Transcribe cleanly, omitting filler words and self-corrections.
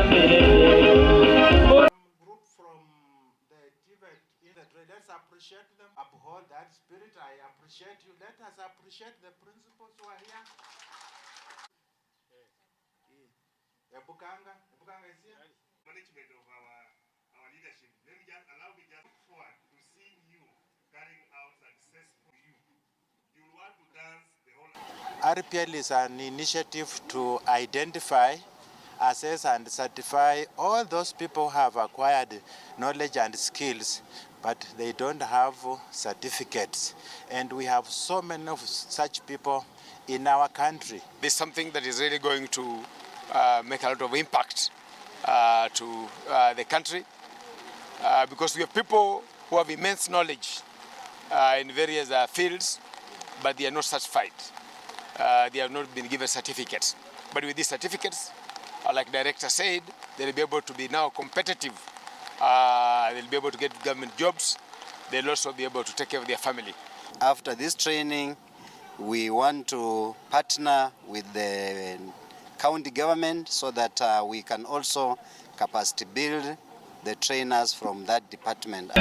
Group from the Tibet in the trade, let's appreciate them, uphold that spirit. I appreciate you. Let us appreciate the principals who are here. Ebukanga is here. Management of our leadership. Let me just allow me just forward to see you carrying out successful you. You want to dance the whole. RPL is an initiative to identify, assess and certify all those people who have acquired knowledge and skills, but they don't have certificates. And we have so many of such people in our country. This is something that is really going to make a lot of impact to the country because we have people who have immense knowledge in various fields, but they are not certified. They have not been given certificates. But with these certificates, like Director said, they'll be able to be now competitive. They'll be able to get government jobs. They'll also be able to take care of their family. After this training, we want to partner with the county government so that we can also capacity build the trainers from that department.